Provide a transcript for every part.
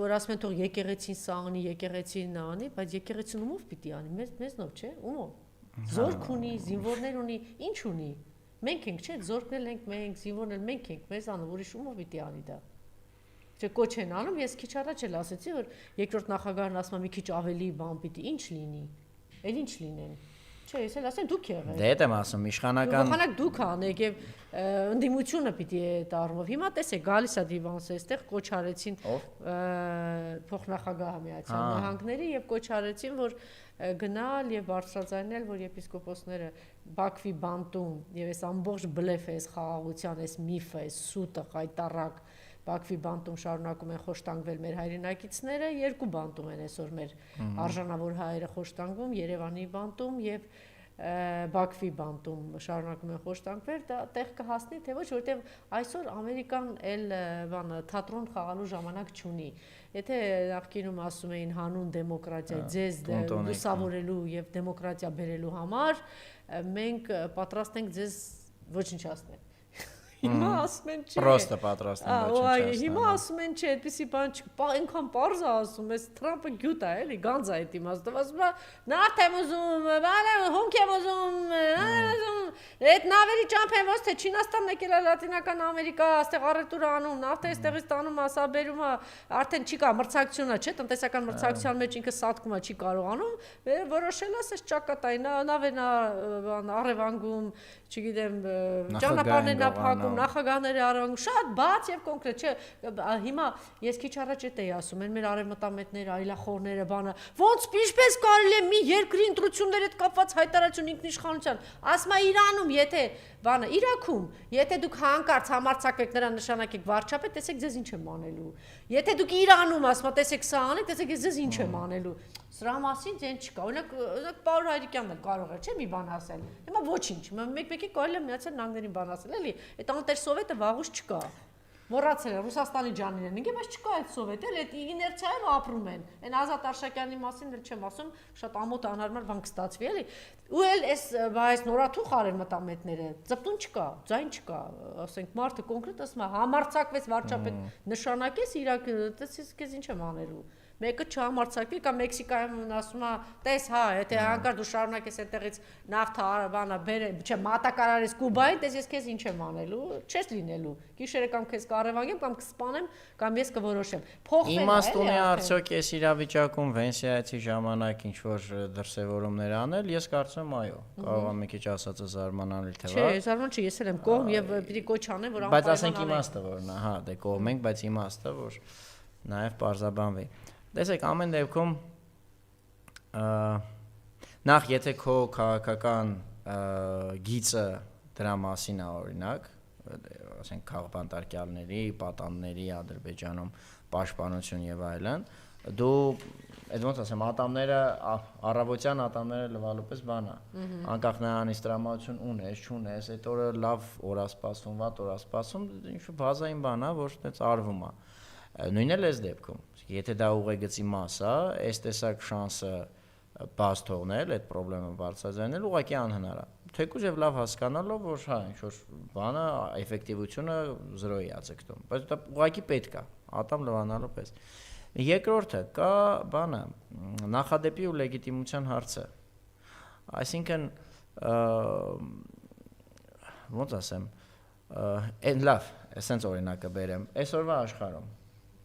որ ասում են թող եկեղեցին սա անի, եկեղեցին նա անի, բայց եկեղեցին ումով պիտի անի, մեզնով, չէ՞, ումով։ Զորք ունի, զինվորներ ունի, ինչ ունի։ Մենք ենք, չէ՞, զորքն ենք մենք, զինվորներ մենք ենք, մեզ անում, ուրիշ ումով պիտի անի դա։ Չէ, կոչ են անում, ես քիչ առաջ էլ ասեցի, որ երկրորդ նախագահն ասում է մի քիչ ավելի բան պիտի, ինչ լինի։ Էլ ինչ լինեն։ Չէ, ես էլ ասեմ դուք եղեք։ Դե եմ ասում, իշխանական Իշխանակ դուք անեք եւ ընդդիմությունը պիտի տառնով։ Հիմա տեսեք, գալիս է դիվանս այստեղ կոչ արեցին փոխնախագահ Միացյալ Նահանգների եւ կոչ արեցին, որ գնալ եւ բարձրաձայնել, որ եպիսկոպոսները Բաքվի բանտում եւ այս ամբողջ բլեֆը, այս խաղաղության, այս միֆը, այս սուտը, խայտարակ Բաքվի բանտում շարունակում են խոշտանգվել մեր հայրենակիցները, երկու բանտում են այսօր մեր արժանավոր հայերը խոշտանգվում, Երևանի բանտում եւ Բաքվի բանտում շարունակում են խոշտանգվել, դա տեղ կհասնի, թե ոչ, որովհետեւ այսօր Ամերիկան էլ բանը թատրոն խաղալու ժամանակ չունի։ Եթե նախկինում ասում էին հանուն դեմոկրատիա, ձեզ լուսավորելու եւ դեմոկրատիա բերելու համար, մենք պատրաստ ենք ձեզ ոչնչացնել։ Հիմա ասում են չէ։ Պրոստը պատրաստ են ոչնչացնել։ Հիմա ասում են չէ, այդպեսի բան չկա, այնքան պարզ է ասում, այս Թրամփը գյուտ է, էլի, գանձ է այդ իմաստով, ասում է, նավթ եմ ուզում, հումք եմ ուզում, այդ նավերի ճամփ են ոնց թե Չինաստանն եկել է Լատինական Ամերիկա, այստեղ առևտուր անում, նավթը այստեղից տանում, ասա բերում է, արդեն չի կա մրցակցությունը, չէ, տնտեսական մրցակցության մեջ ինքը սատկում է, չի կարողանում, որոշել է, ասես ճակատային, նավերն առևանգում, չգիտեմ, ճանապարհներն է փակում, նախագահները առևանգում, շատ բաց եւ կոնկրետ, չէ, հիմա ես քիչ առաջ էի ասում, մեր արևմտամետները, այլախոհները, բանը, ոնց ինչպես կարելի է մի երկրի ընտրությունների հետ կապված հայտարարություն ինքնիշխանության, ասում է Իրանում, եթե բանը Իրաքում, եթե դուք հանկարծ համարձակվեք նրան նշանակեք վարչապետ, տեսեք ձեզ ինչ եմ անելու։ Եթե դուք Իրանում ասում եք, տեսեք սա անեք, տեսեք ես ձեզ ինչ եմ անելու։ Սրա մասին ձեն չկա։ Օրինակ Պաուլ Հայրիկյանն էլ կարող է, չէ՞, մի բան ասել։ Հիմա ոչինչ, մեկ-մեկի կարելի է Միացյալ Նահանգներին բան ասել, էլի։ Այդ անտեր-սովետը վաղուց չկա։ Մոռացել են Ռուսաստանի ջանին են, բայց չկա այդ սովետը, այդ իներցիայով ապրում են։ Այն Ազատ Արշակյանի մասին էլ չեմ ասում, շատ ամոթ անհարմար բան կստացվի, էլի։ Ու էլ այս նորաթուխ արևմտամետները, ծպտուն չկա, ձայն չկա, ասենք մարդը կոնկրետ ասում է, համարձակվեց վարչապետ նշանակես Իրաք, դες ինչ եմ անելու։ Մեկը չհամարձակվի կամ Մեքսիկայում ասում է, տես հա, եթե հանկարծ դու շարունակես այդտեղից նավթը բանը բերել, չէ, մատակարարես Կուբային, տես ես քեզ ինչ եմ անելու, չես լինելու։ Գիշերը կամ քեզ կառևանգեմ կամ կսպանեմ կամ ես կորոշեմ։ Իմաստ ունի արդյոք այս իրավիճակում Վենսիայցի ժամանակ ինչ որ դրսևորումներ անել, ես կարծում եմ այո, կարող եմ մի քիչ ասածը զարմանալի թվա։ Չէ, զարման չի, ես էլ եմ կողմ եւ պիտի կոչ անեմ, որ բայց ասենք իմաստը որն է, հա, դե կողմ ենք, բայց իմաստը որ նաեւ պարզաբանվի։ Տեսեք, ամեն դեպքում նախ եթե քո քաղաքական գիծը դրա մասին է օրինակ, ասենք քաղբանտարկյալների, պատանների Ադրբեջանում պաշտպանություն եւ այլն, դու այդ ոնց ասեմ, ատամները առավոտյան ատամները լվալու պես բան է։ Անկախ նրանից տրամադրություն ունես, չունես, այդ օրը լավ օր է սպասում, վատ օր է սպասում, ինչ-որ բազային բան է, որ այդպես արվում է։ Նույնն էլ էս դեպքում, եթե դա ուղեգծի մաս է, այս տեսակ շանսը բաց թողնել, այդ խնդրը բարձրացնել ուղղակի անհնար է։ Թեկուզ եւ լավ հասկանալով, որ հա, ինչ որ բանը էֆեկտիվությունը 0-ի է ցկտում, բայց դա ուղղակի պետք է, ատամ լվանալու պես։ Երկրորդը կա բանը, նախադեպի ու լեգիտիմության հարցը։ Այսինքն ոնց ասեմ, այն լավ, այսպես օրինակը բերեմ, այսօրվա աշխարհում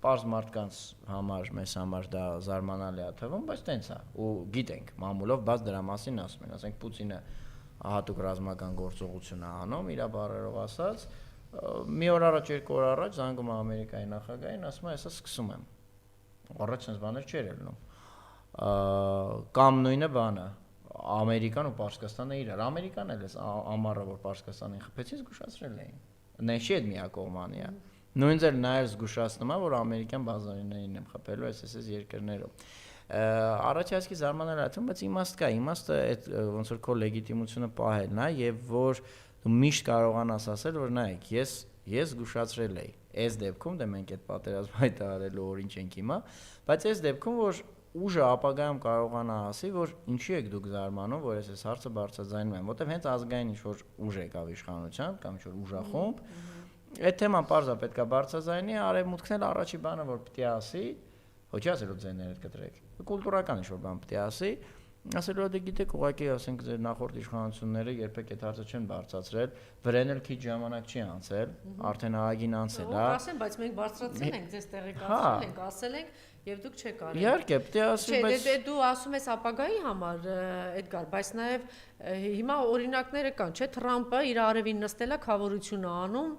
պարզ մարդկանց համար, մեզ համար դա զարմանալի է թվում, բայց տենց է, ու գիտենք, մամուլով բաց դրա մասին ասում են, ասենք Պուտինը հատուկ ռազմական գործողություն է անում, իր բառերով ասած, մի օր առաջ, երկու օր առաջ զանգում է Ամերիկայի նախագահին, ասում է, հեսա սկսում եմ։ Առաջ sense բաներ չէր ելնում։ Կամ նույնը բանը, Ամերիկան ու Պարսկաստանը իրար, Ամերիկան էլ էս ամառը, որ Պարսկաստանին խփեցին, զգուշացրել էին։ Նեշի այդ միակողմանի է։ Նույնպես էլ նաև զգուշացնում է, որ ամերիկյան բազարիներին եմ խփելու այս երկրներով։ Առաջացքի զարմանալի է թվում, բայց իմաստ կա, իմաստը այդ ոնց որ քո լեգիտիմությունը պահելն է եւ որ դու միշտ կարողանաս ասել, որ նայեք, ես զգուշացրել էի։ Այս դեպքում դե մենք այդ պատերազմը հայտարարելու օր ինչ ենք հիմա, բայց այս դեպքում որ ուժը ապագայում կարողանա ասի, որ ինչի եք դուք զարմանում, որ այս հարցը բարձրաձայնում են, որտեղ հենց ազգային ինչ որ ուժ եկավ իշխանության կամ ինչ որ ուժախումբ, այդ թեման պարզա պետքա բարձրաձայնի, արևմուտքն էլ առաջի բանը որ պիտի ասի, Ոչ ասելու ձայները կտրեք։ Կուլտուրական ինչ-որ բան պետք է ասի, ասելու դե գիտեք, ուղղակի ասենք ձեր նախորդ իշխանությունները երբեք այդ հարցը չեն բարձրացրել, վրան էլ քիչ ժամանակ չի անցել, արդեն ահագին անցել է։ Ասեմ, բայց մենք բարձրացրել ենք, ձեզ տեղեկացրել ենք, ասել ենք, եւ դուք չեք արել։ Իհարկե, պետք է ասի, բայց Չէ, դու ասում ես ապագայի համար, Էդգար, բայց նաեւ հիմա օրինակները կան, չէ՞, Թրամփը իր արևին նստել է, խավորություն անում,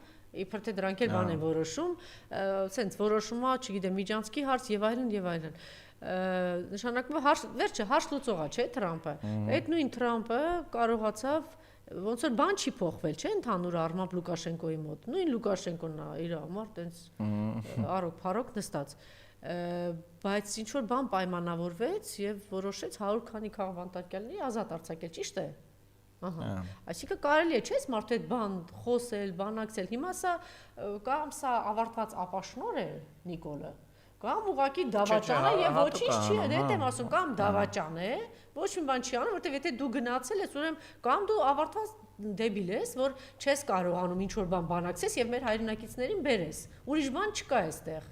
իբր թե դրանք էլ բան են որոշում, սենց որոշումա, չգիտեմ, միջանցքի հարց եւ այլն եւ այլն։ Նշանակում է վերջը հարց լուծողա, չէ՞, Թրամփը։ Այդ նույն Թրամփը կարողացավ ոնց որ բան չի փոխվել, չէ՞, ընդհանուր առմամբ Լուկաշենկոյի մոտ։ Նույն Լուկաշենկոն է իր համար տենց արոք նստած։ Բայց ինչ որ բան պայմանավորվեց եւ որոշեց 100 քանի քաղաքավանդակալների ազատ արձակել, ճիշտ է։ Ահա։ Այսինքն կարելի է, չէ՞, մարդու հետ բան խոսել, բանակցել։ Հիմա սա ավարտված ապաշնոր է Նիկոլը։ Կամ ուղղակի դավաճան է եւ ոչինչ չի, այդ եմ ասում, կամ դավաճան է, ոչ մի բան չի անում, որտեվ եթե դու գնացել ես, ուրեմն կամ դու ավարտված դեբիլ ես, որ չես կարողանում ինչ որ բան բանակցես եւ մեր հայրենակիցներին բերես։ Ուրիշ բան չկա այստեղ։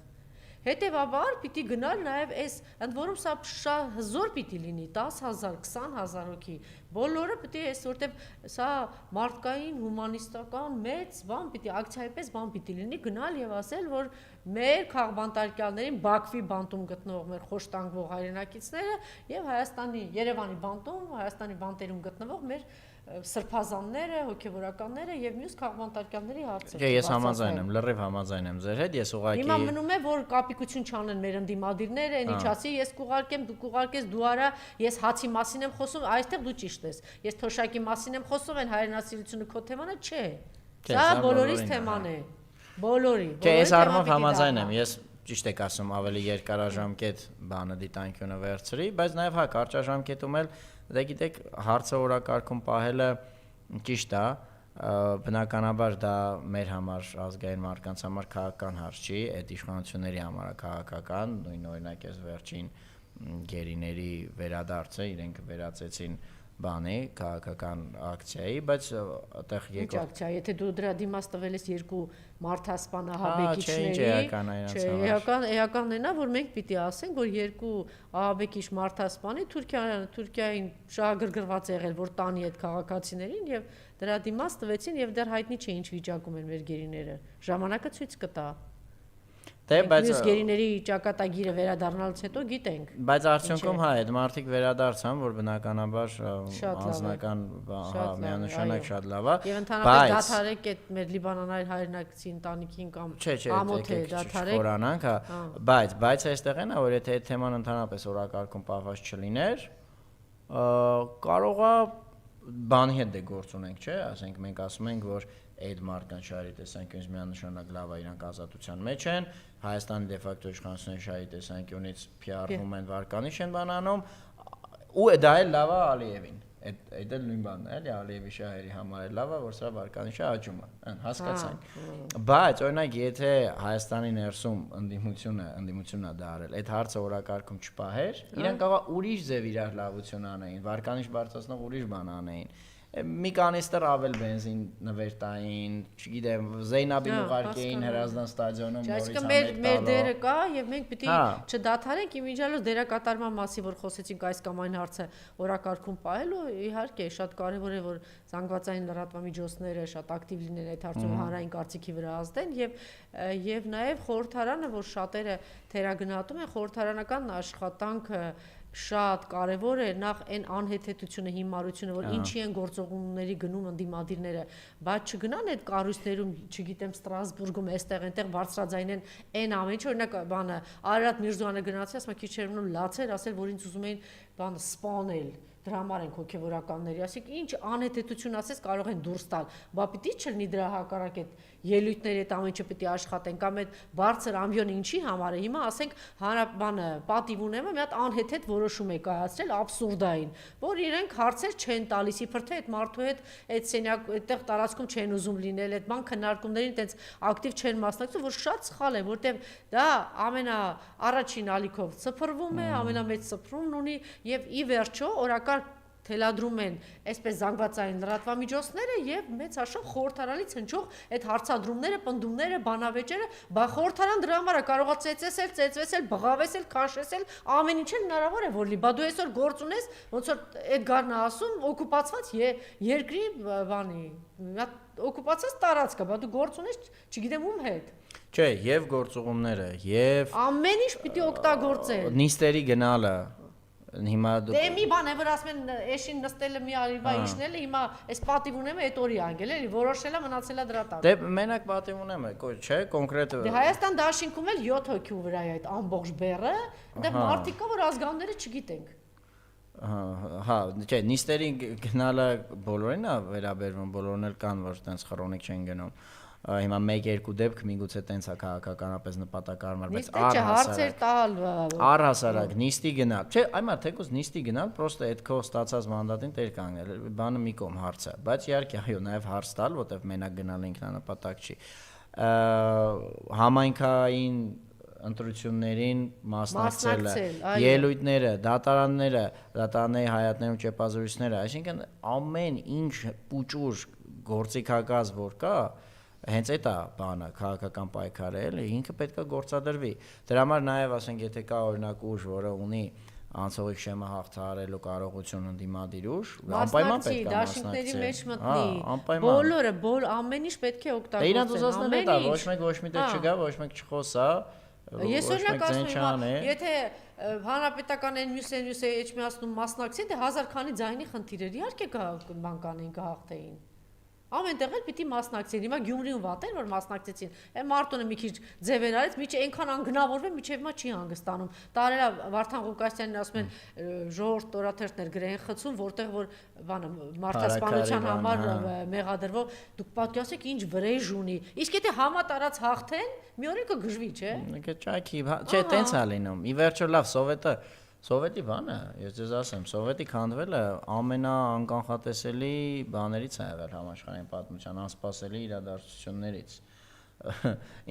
Հետևաբար պիտի գնալ նաև այս ընդ որում սա շատ հզոր պիտի լինի 10,000 20,000 հոգի բոլորը պիտի այս որտեվ սա մարդկային հումանիստական մեծ բան պիտի ակցիայի պես բան պիտի լինի գնալ եւ ասել որ մեր քաղբանտարկյալներին Բաքվի բանտում գտնվող մեր խոշտանգվող հայրենակիցները եւ Հայաստանի Երևանի բանտում Հայաստանի բանտերում գտնվող մեր սրբազանները, հոգևորականները եւ մյուս քաղբանտարկյալների հարցը։ Չէ, ես համաձայն եմ, լրիվ համաձայն եմ ձեր հետ, ես ուղղակի Հիմա մնում է որ կապիկություն չանեն մեր ընդդիմադիրները, այնի չասի, ես կուղարկեմ, դու կուղարկես, դու արա, ես հացի մասին եմ խոսում, այստեղ դու ճիշտ ես։ Ես թոշակի մասին եմ խոսում, այն հայրենասիրությունը քո թեման է, չէ։ Սա բոլորիս թեման է։ Բոլորի։ Չէ, ես առումով համաձայն եմ, ես ճիշտ եք ասում, ավելի երկարաժամկետ բանը դիտանկյունը վերցրի, բայց նաեւ հա կարճաժամկետում էլ դե գիտեք հարցը օրակարգում պահելը ճիշտ է, բնականաբար դա մեր համար ազգային մարդկանց համար քաղաքական հարց չի, այդ իշխանությունների համար է քաղաքական, նույն օրինակ էս վերջին գերիների վերադարձը իրենք վերածեցին բանի քաղաքական ակցիայի, բայց այդտեղ Ինչ ակցիա, եթե դու դրա դիմաց տվել ես երկու մարդասպան ահաբեկիչների, էականն է նա, որ մենք պիտի ասենք, որ երկու ահաբեկիչ մարդասպանի Թուրքիային շահագրգռված եղել, որ տանի այդ քաղաքացիներին եւ դրա դիմաց տվեցին եւ դեռ հայտնի չէ ինչ վիճակում են մեր գերիները։ Ժամանակը ցույց կտա։ Դե բայց մյուս գերիների ճակատագիրը վերադառնալուց հետո գիտենք։ Բայց արդյունքում հա այդ մարդիկ վերադարձան, որ բնականաբար անձնական հա միանշանակ շատ լավ է։ Եվ ընդհանրապես դադարեք այդ մեր լիբանանային հայրենակցի ընտանիքին կամ ամոթ է դադարեք։ Խորանանք, հա, բայց այստեղ են, որ եթե այդ թեման ընդհանրապես օրակարգում պահված չլիներ, կարող է բանի հետ դե գործ ունենք, չէ՞, ասենք մենք ասում ենք, որ այդ մարդկանց շահերի տեսանկյունից միանշանակ լավ է իրանք ազատության մեջ են, Հայաստանի դե ֆակտո իշխանությունների շահերի տեսանկյունից PR-ում են վարկանիշ են բանանում, ու դա էլ լավ է Ալիևին։ Այդ էլ նույն բանն է, էլի Ալիևի շահերի համար էլ լավ է, որ սա վարկանիշը աճում է, հասկացանք։ Բայց օրինակ եթե Հայաստանի ներսում ընդդիմությունն է դա արել, այդ հարցը օրակարգում չպահեր, իրենք կարող ուրիշ ձև իրար լավություն անեին, վարկանիշ բարձրացնող ուրիշ բան անեին։ Մի կանիստր ավել բենզին նվեր տային, չգիտեմ, Զեյնաբին ուղարկեին Հրազդան ստադիոնում նորից ամեն մեր դերը կա եւ մենք պիտի չդադարենք իմիջիալոց դերակատարման մասի որ խոսեցինք այս կամ այն հարցը օրակարգում պահելու իհարկե շատ կարեւոր է որ զանգվածային լրատվամիջոցները շատ ակտիվ լինեն այդ հարցում հանրային կարծիքի վրա ազդեն եւ նաեւ խորհրդարանը որ շատերը թերագնահատում են խորհրդարանական աշխատանքը շատ կարևոր է նախ այն անհեթեթությունը հիմարությունը որ ինչի են գործողությունների գնում ընդդիմադիրները բայց չգնան այդ կառույցներում չգիտեմ Ստրասբուրգում այստեղ այնտեղ բարձրաձայնեն այն ամեն ինչ օրինակ բանը Արարատ Միրզոյանը գնացի ասում քիչ չերնում լացեր ասել որ ինձ ուզում էին բանը սպանել դրա համար են հոգևորականների ասիկ ինչ անհեթեթություն ասես կարող են դուրս տալ բա պիտի չլինի դրա հակառակ այդ ելույթների այդ ամեն ինչը պիտի աշխատեն կամ այդ բարձր ամբիոնը ինչի համար է հիմա ասենք հանրաբանը պատիվ ունեմը մի հատ անհեթեթ որոշում է կայացրել աբսուրդային որ իրենք հարցեր չեն տալիս իբր թե այդ մարդու հետ այդ սենյակ այդտեղ տարածքում չեն ուզում լինել այդ բան քննարկումներին այտենց ակտիվ չեն մասնակցում որ շատ սխալ է որտեվ դա ամենա առաջին ալիքով սփռվում է ամենամեծ սփռումն ունի եւ ի վերջո օրակարգ թելադրում են այսպես զանգվածային լրատվամիջոցները եւ մեծ հաշվով խորհրդարանից հնչող այդ հարցադրումները, պնդումները, բանավեճերը, բա խորհրդարան դրա համար է կարողա ծեծել, բղավեսել, քաշեսել, ամեն ինչ հնարավոր է որ լի։ Բա դու այսօր գործ ունես, ոնց որ Էդգարն է ասում, օկուպացված երկրի բանի, օկուպացած տարածք է, բա դու գործ ունես, չգիտեմ ում հետ։ Չէ, եւ գործողումները, եւ ամեն ինչ պիտի օգտագործել։ Նիստերի գնալը հիմա դե մի բան է որ ասում են էշին նստելը մի արիվա իշնելը հիմա այս պատիվ ունեմ այդ օրի անգել էլի որոշելա մնացելա դրա տակ։ Դե մենակ պատիվ ունեմ չէ կոնկրետ Դե Հայաստան դաշինքում էլ 7 հոգի վրա է այդ ամբողջ բեռը այնտեղ մարդիկ կա որ ազգանները չգիտենք։ Հա, չէ, նիստերի գնալը բոլորին է վերաբերվում, բոլորն էլ կան որ այդպես քրոնիկ չեն գնում։ Հիմա 1-2 դեպք միգուցե տենց է քաղաքականապես նպատակարար, բայց առհասարակ նիստի գնալ։ Չէ, այմա թեկուզ նիստի գնալ, պրոստը այդ քո ստացած մանդատին տեր կանգնել, բանը մի կողմ հարցը, բայց իհարկե այո, նաև հարց տալ, որտեվ մենակ գնալը ինքնանպատակ չի։ Համայնքային ընտրություններին մասնակցելը, ելույթները, դատարանների հայատներում ճեպազորույցները, այսինքն ամեն ինչ պուճուր գործիքակազ որ կա հենց այդ է բանը քաղաքական պայքարը էլի ինքը պետքա գործադրվի դրա համար նաև ասենք եթե կա օրինակ ուժ որը ունի անցողիկ շեմը հաղթահարելու կարողություն ընդդիմադիր ուժ անպայման պետք է դաշինքների մեջ մտնի բոլորը ամեն ինչ պետք է օգտագործեն իրանց ուզածն է դա ոչ մեկ ոչ մի տեղ չգա ոչ մեկ չխոսա ես օրինակ ասում եմ եթե հանրապետական այն մյուս էջմիածնում մասնակցի դե 1000 քանի ձայնի խնդիրեր իհարկե բան կանեն կհաղթեին ամենտեղ էլ պիտի մասնակցեն հիմա Գյումրիում վատեն որ մասնակցեցին այն Մարտոնը մի քիչ ձևեր արեց միջի այնքան անգնավորվեն միջև հիմա չի հանգստանում տարելա Վարդան Ղուկասյանին ասում են ժողովուրդ օրաթերթներ գրեն խցում որտեղ որ բանը մարդասպանության համար մեղադրվող դուք պատկերացեք ինչ վրեժ ունի իսկ եթե համատարած հաղթեն մի օր կգժվի չէ ճաքի չէ տենց է լինում ի վերջո լավ Սովետի բանը, ես ձեզ ասեմ, Սովետի քանդվելը ամենաանկանխատեսելի բաներից է եղել համաշխարհային պատմության անսպասելի իրադարձություններից։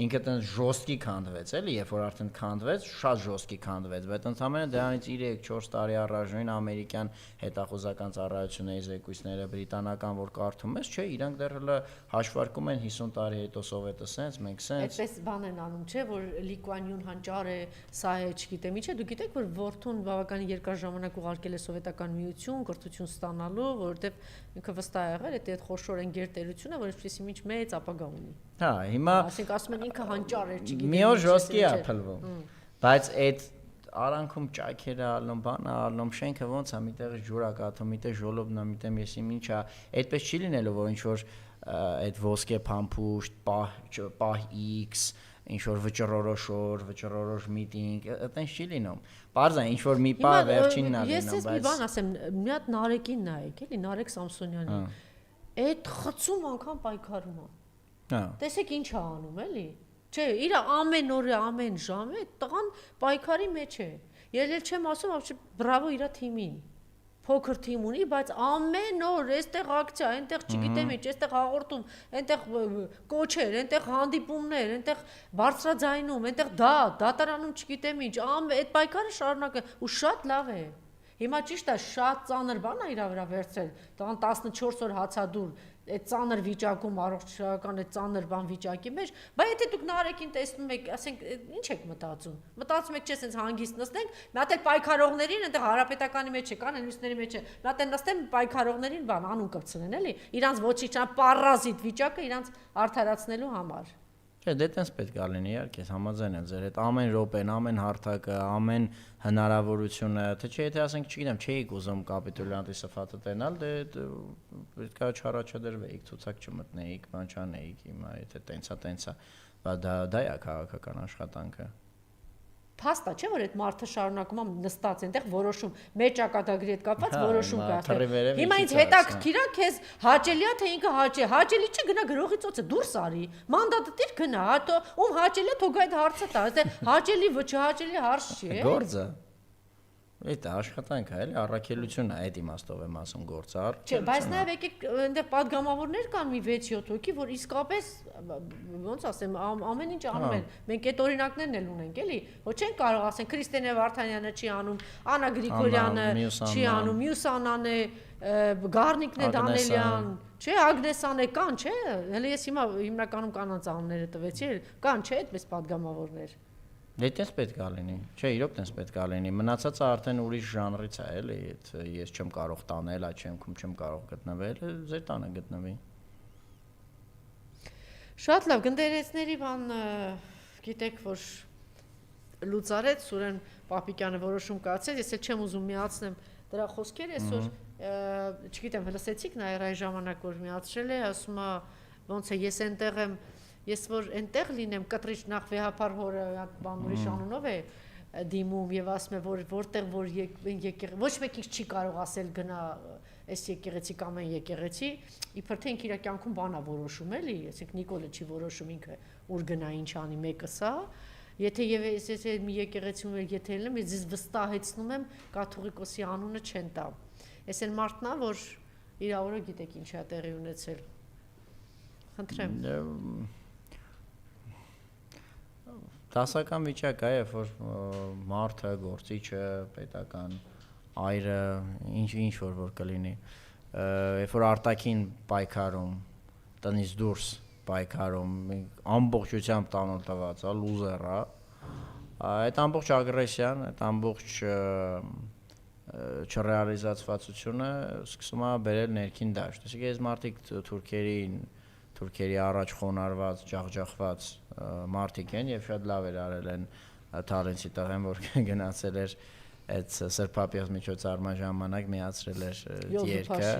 Ինքը տենց ժոստկի քանդվեց, էլի, երբ որ արդեն քանդվեց, շատ ժոստկի քանդվեց, բայց ընդհանրապես դրանից 3-4 տարի առաջ ամերիկյան հետախուզական ծառայությունների զեկույցները բրիտանական որ կարդում ես, չէ, իրանք դեռ հələ հաշվարկում են 50 տարի հետո Սովետը սենց, մենք սենց։ Այդպես բան են անում, չէ, որ Լի Կուան Յուն հանճար է, սա է, չգիտեմ, ինչե դու գիտեք, որ որդուն բավականին երկար ժամանակ ուղարկել է Սովետական միություն, կրթություն ստանալու, որովհետև ինքը վստահ է եղել, այդ խոշոր ընկերտերությունը, որ այսպեսի ինչ մեծ ապագա ունի։ Հա, հիմա ասենք ասում են ինքը հանճար է, չգիտեմ։ Մի օր ժոստկի է փլվում։ Բայց այդ արանքում ճայքերը ալնում, բանը ալնում, շենքը ոնց է, միտեղ ջուր է կաթում, միտեղ ժոլոբն է, միտեղ եսիմ ինչ է, այդպես չի լինելու, որ ինչ որ այդ ոսկե փամփուշտ, պահ X, ինչ որ վճռորոշ միտինգ, այդպես չի լինում։ Պարզ է, ինչ որ մի պահ վերջինն է լինում, բայց ես մի բան ասեմ, մի հատ Նարեկին նայեք, էլի Նարեկ Սամսոնյանի։ Այդ խցում անգամ պայքարում է։ Տեսեք ինչ է անում, էլի։ Չէ, իր ամեն օրը, ամեն ժամը տղան պայքարի մեջ է։ Ելել չեմ ասում, вообще բրավո իր թիմին։ Փոքր թիմ ունի, բայց ամեն օր այստեղ ակցիա, այնտեղ չգիտեմ ինչ, այստեղ հաղորդում, այնտեղ կոչեր, այնտեղ հանդիպումներ, այնտեղ բարձրաձայնում, այնտեղ դատարանում չգիտեմ ինչ, այդ պայքարը շարունակը ու շատ լավ է։ Հիմա ճիշտ է, շատ ծանր բան է իր վրա վերցրել։ Տղան 14 օր հացադուր այդ ծանր վիճակում առողջական այդ ծանր բան վիճակի մեջ, բայց եթե դուք Նարեկին տեսնում եք, ասենք, ինչ եք մտածում։ Մտածում եք, չէ, ասենց հանգիստ նստենք, մի հատ էլ պայքարողներին, այնտեղ հանրապետականի մեջ է, կան մյուսների մեջ է, մի հատ էլ նստեն պայքարողներին բան անուն կպցնեն, էլի։ Իրանց ոչինչ պարազիտ վիճակը իրանց արդարացնելու համար։ Չէ, դե տենց պետք է լինի, իհարկե, համաձայն եմ ձեր հետ, ամեն րոպեն, ամեն հարթակը, ամեն հնարավորությունը, թե չէ, եթե ասենք, չգիտեմ, չէիք ուզում կապիտուլյանտի սփաթը տենալ, դե պետք է չառաջադրվեիք, ցուցակ չմտնեիք, բան չանեիք, հիմա եթե տենցա, բայց դա է քաղաքական աշխատանքը։ Փաստա չէ որ այդ մարդը շարունակում է նստած այնտեղ որոշում մեր ճակատագրի հետ կապված որոշում կա։ Հիմա ինձ հետաքրքիր է քեզ հաճելի է թե ինքը հաճելի չի գնա գրողի ծոցը դուրս արի մանդատը դիր գնա հատո ում հաճելի է թող այդ հարցը տա այստեղ հաճելի ոչ հաճելի հարց չի գործը Դա աշխատանք է, էլի, առաքելություն է, այդ իմաստով եմ ասում գործը, Չէ, բայց նաև եկեք այնտեղ падգամավորներ կան մի 6-7 հոգի, որ իսկապես ոնց ասեմ, ամեն ինչ անում են։ Մենք այդ օրինակներն էլ ունենք, էլի, ոչ չեն կարող ասեն Քրիստինե Վարդանյանը չի անում, Անա Գրիգորյանը չի անում, մյուս Անան է, Գառնիկն է Դանելյան, չէ, Ագնեսան է կան, չէ։ Հələ ես հիմա հիմնականում կանանց անունները տվեցի, կան, չէ, այդպես падգամավորներ։ Դες պետք է լինի։ Չէ, իրոք դες պետք է լինի։ Մնացածը արդեն ուրիշ ժանրից է, էլի, ես չեմ կարող տանել, այդ չեմ կարող գտնվել, ձեր տանը գտնվի։ Շատ լավ, գնդերեցների բան գիտեք, որ լուծարեց Սուրեն Պապիկյանը որոշում կայացրեց, ես էլ չեմ ուզում միացնեմ դրա խոսքերը, այսօր չգիտեմ, լսեցիք նայր այն ժամանակ որ միացրել է, ասում է ոնց է ես այնտեղ եմ, ես որ այնտեղ լինեմ կտրիչ նախ վեհապար հորը բան ուրիշ անունով է դիմում եւ ասում է որ որտեղ որ ոչ մեկ չի կարող ասել գնա այս եկեղեցի կամ այն եկեղեցի, իբր թե ինքը իր կյանքում բանա որոշում էլի, այսինքն Նիկոլը չի որոշում ինքը ուր գնա ինչ անի մեկը սա, եթե եւ ես մի եկեղեցում եթե ելնեմ, ես վստահեցնում եմ կաթողիկոսի անունը չեն տա։ Այս այն մարդն է, որ իր օրը գիտեք ինչ է տեղի ունեցել։ Խնդրեմ։ Դասական վիճակ է, երբ որ մարդը, գործիչը, պետական այրը, ինչ որ կլինի, երբ որ արտաքին պայքարում, տնից դուրս պայքարում, ամբողջությամբ տանոլ տված, լուզեր է, այդ ամբողջ ագրեսիան, այդ ամբողջ չռեալիզացվածությունը սկսում է բերել ներքին դաշտ։ Այսինքն այս մարդիկ թուրքերի առաջ խոնարհված, ջախջախված մարդիկ են եւ շատ լավ էր արել են Թալենցի տղեն, որ գնացել էր այդ Սրբապիղծ միջոցառման ժամանակ միացրել էր երկը։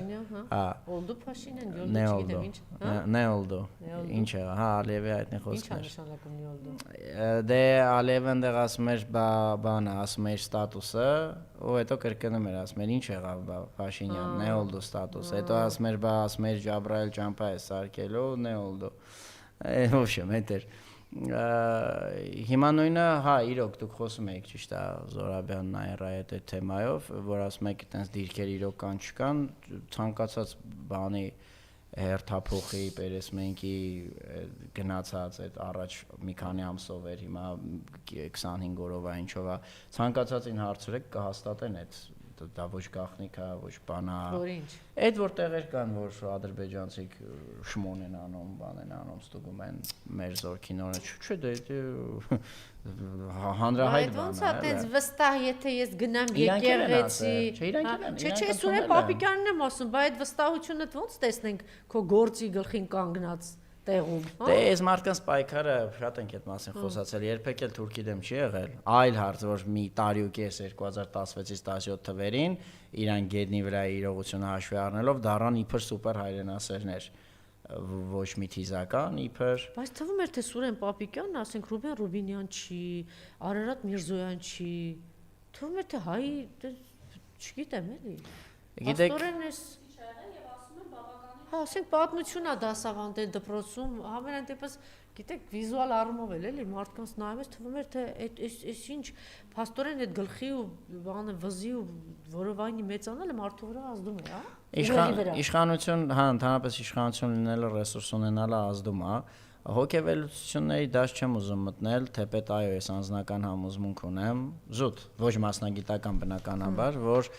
Հա։ Օլդու Փաշինյան, Յոլդու չգիտեմ ինչ։ Նեոլդու։ Ինչ է, հա, Ալիևի հայտնի խոսքն Ինչ է։ է նշանակում Նեոլդու։ Դե Ալիևը այնտեղ ասում էր բանը, ասում էր ստատուսը, ու հետո կրկնում էր, ասում էր ինչ եղավ Փաշինյան, Նեոլդու ստատուս։ Հետո ասում էր Ջաբրայել ճամփա է սարքելու, Նեոլդու։ Ոչ եմ, այդ էր։ Հիմա նույնը, հա, իրոք դուք խոսում եք ճիշտ է Զորաբյան Նայրայի այդ թեմայով, որ ասում եք այտենց դիրքեր իրոք կան չկան, ցանկացած բանի հերթափոխի, պերեսմենքի գնացած այդ առաջ մի քանի ամսով էր, հիմա 25 օրով է ինչով է, ցանկացածին հարցրեք կհաստատեն այդ դա ոչ գախնիկ է, ոչ բանա։ Որ ինչ։ Այդ որ տեղեր կան, որ ադրբեջանցիք շմոն են անում, բան են անում, ստուգում են մեր զորքին օրը, չէ, դա հանրահայտ բան է։ Ոնց է այդպես վստահ, եթե ես գնամ եկեղեցի։ Չէ, Սուրեն Պապիկյանն եմ ասում, բայց այդ վստահությունը ոնց տեսնենք քո գործի գլխին կանգնած տեղում, հա։ Դե այս մարդկանց պայքարը շատ ենք այդ մասին խոսացել, երբեք էլ Թուրքի դեմ չի եղել։ Այլ հարց, որ մի տարի ու կես 2016-ից 17 թվերին իրան գետնի վրա իրողությունը հաշվի առնելով դառան իբր սուպեր հայրենասերներ, ոչ մի թիզական, իբր։ Բայց թվում էր թե Սուրեն Պապիկյանն, ասենք Ռուբեն Ռուբինյան չի, Արարատ Միրզոյան չի։ Թվում էր թե հայ, չգիտեմ էլի։ Գիտեք, հա, ասենք պատմությունա դասավանդել դպրոցում, համենայն դեպս, գիտեք, վիզուալ առումով էլի մարդկանց նայում ես, թվում էր թե այս ինչ փաստորեն այդ գլխի ու բանը վզի ու որովայնի մեծանալը մարդու վրա ազդում է, հա։ Իշխանություն, հա, ընդհանրապես իշխանություն լինելը, ռեսուրս ունենալը ազդում է։ Հոգեվերլուծությունների դաշտ չեմ ուզում մտնել, թեպետ այո, ես անձնական համոզմունք ունեմ, զուտ, ոչ մասնագիտական բնականաբար, որ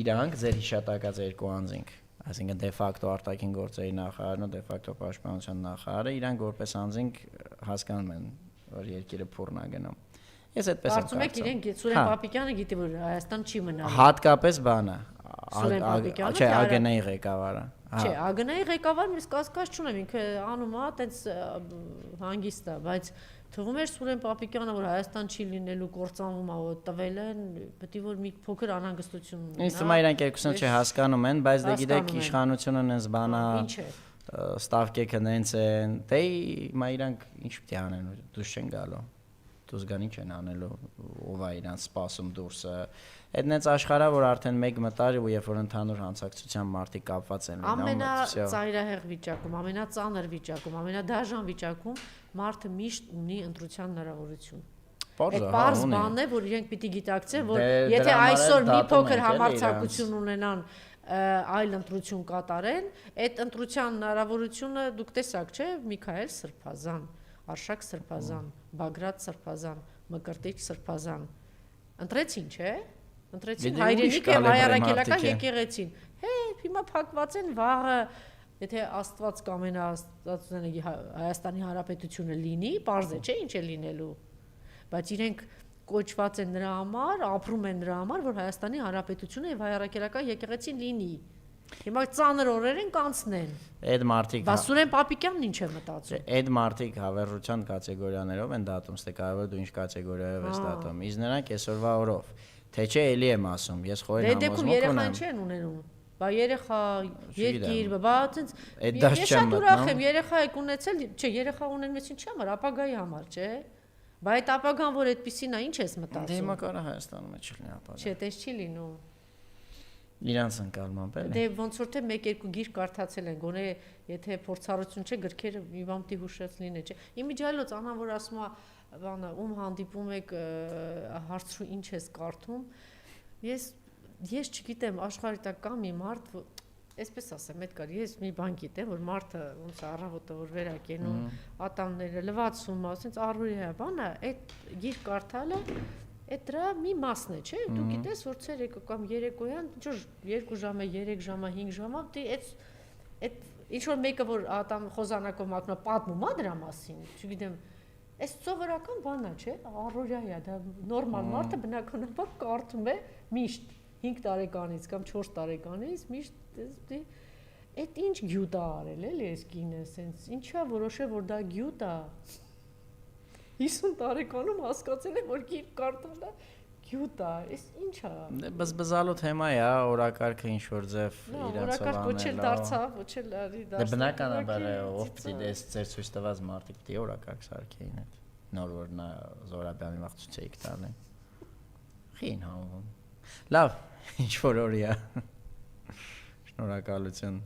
իրանք ձեր հիշատակած երկու անձինք այսինքն դե ֆակտո արտաքին գործերի նախարարն ու դե ֆակտո պաշտպանության նախարարը իրանք որպես անձինք հասկանում են, որ երկիրը փոռն է գնում։ Ես այդպես եմ կարծում եք իրենք Սուրեն Պապիկյանը գիտի որ Հայաստան չի մնալու։ Հատկապես բանը, Սուրեն Պապիկյանը, չէ, ԱԳՆ-ի ղեկավարը։ Չէ, ԱԳՆ-ի ղեկավարն ես կասկած չունեմ, ինքը անում է, տենց հանգիստ է, բայց թվում էր Սուրեն Պապիկյանը, որ Հայաստան չի լինելու կործանվում է տվել են, պետք է որ մի փոքր անհանգստություն ունենա։ Ինձ թվում է իրանք երկուսն չհասկանում են, բայց դե գիտեք իշխանությունը նենց բանա ստավկեքը նենց են, դե հիմա իրանք ինչ պիտի անեն, դուրս չեն գալու։ Դուրս գան ինչ են անելու, ով է իրանք սպասում դուրսը։ Այդ նենց աշխարհը, որ արդեն մեկ մտար ու երբ որ ընդհանուր հանցակցության մարդիկ կապված են լինում, ամենածայրահեղ վիճակում, ամենածանր վիճակում, ամենադաժան վիճակում մարդը միշտ ունի ընտրության հնարավորություն։ Պարզ պարզ բանն է, որ իրենք պիտի գիտակցեն, որ եթե այսօր մի փոքր համարձակություն ունենան այլ ընտրություն կատարեն, այդ ընտրության հնարավորությունը դուք տեսաք, չէ՞, Միքայել Սրբազան, Արշակ Սրբազան, Բագրատ Սրբազան, Մկրտիչ Սրբազան ընտրեցին, չէ՞։ Ընտրեցին հայրենիք եւ հայարակելական եկեղեցին։ Հիմա փակված են վաղը, եթե Աստված կամենա Հայաստանի Հանրապետությունը լինի, պարզ է, չէ՞ ինչ է լինելու։ Բայց իրենք կոչված են նրա համար, ապրում են նրա համար, որ Հայաստանի Հանրապետությունը եւ հայարակելական եկեղեցին լինի։ Հիմա ծանր օրեր են կանցնեն։ Այդ մարդիկ Վասուրեն Պապիկյանն ինչ է մտածում։ Այդ մարդիկ հավերժության կատեգորիաներով են դատում, ստե կարող դու ինչ կատեգորիայով ես դատում։ Իսկ նրանք այսօրվա օրով, թե չէ էլի եմ ասում, ես խորին համոզմունք ունեմ։ Երեխան չեն ունենում։ Բա երեխա, երկիր, բա այդպես ես շատ ուրախ եմ, երեխա եք ունեցել, չէ, երեխա ունենալու չի համար, ապագայի համար, չէ։ Բա այդ ապագան, որ այդպեսին է, ինչ ես մտածում։ Դե հիմա կարա Հայաստանում չլինի ապագա։ Չէ, տես չի լինում։ Իրանց ընկալմամբ էլի։ Դե ոնց որ թե 1-2 գիր կարդացել են, գոնե եթե փորձառություն չէ, գրքերը մի բան պիտի հուշած լինի, չէ։ Իմիջիալոց անհան որ ասում է, բանը, ում հանդիպում եք, հարցրու ինչ ես կարդում։ Ես չգիտեմ, աշխարհի տակ կա մի մարդ, այսպես ասեմ, այդ կար, ես մի բան գիտեմ, որ մարդը ոնց առավոտը որ վերակենում, ատամները լվացում, ասենց առօրյա բանը, այդ գիր կարդալը այդ դրա մի մասն է, չէ՞։ Դու գիտես, որ ցերեկը կամ երեկոյան, ինչ 2 ժամը, 3 ժամը, 5 ժամը, դե այդ ինչ որ մեկը որ ատամ խոզանակով մատնա պատմում է դրա մասին, չգիտեմ, այս սովորական բան է, չէ՞։ Առօրյա է, դա նորմալ մարդը բնականաբար կարդում է միշտ 5 տարեկանից կամ 4 տարեկանից միշտ այդ ինչ գյուտ է արել էլի այս կինը, սենց ինչա որոշել որ դա գյուտ է 50 տարեկանում հասկացել եմ որ գիրք կարդալը գյուտ է, այս ինչ է։ Բզբզալու թեմա է, օրակարգը ինչ որ ձև իրացով անել։ Օրակարգ ոչել դարձավ, ոչել արի դարձավ։ Դե բնականաբար է, ով պիտի դες ձեր ցույց տված մարդիկ պիտի օրակարգ սարքեին այդ։ Նոր որ նա Զորաբյանի վաղ ցույց տալին։ Խին համում։ Լավ, ինչ որ օրիա։ Շնորհակալություն։